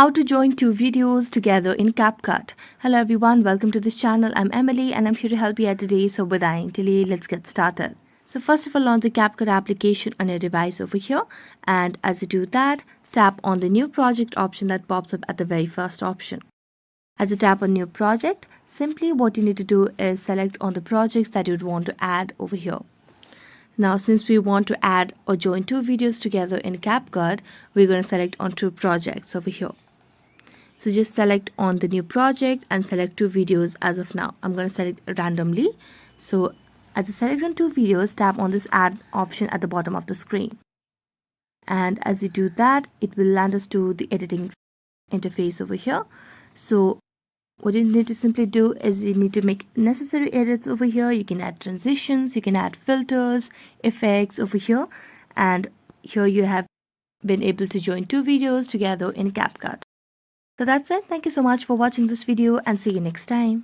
How to join two videos together in CapCut. Hello everyone, welcome to this channel. I'm Emily and I'm here to help you out today. So without any delay, let's get started. So first of all, launch the CapCut application on your device over here, and as you do that, tap on the new project option that pops up at the very first option. As you tap on new project, simply what you need to do is select on the projects that you'd want to add over here. Now, since we want to add or join two videos together in CapCut, we're going to select on two projects over here. So just select on the new project and select two videos as of now. I'm going to select randomly. So as you select on two videos, tap on this add option at the bottom of the screen. And as you do that, it will land us to the editing interface over here. So what you need to simply do is you need to make necessary edits over here. You can add transitions, you can add filters, effects over here, and here you have been able to join two videos together in CapCut. So that's it. Thank you so much for watching this video and see you next time.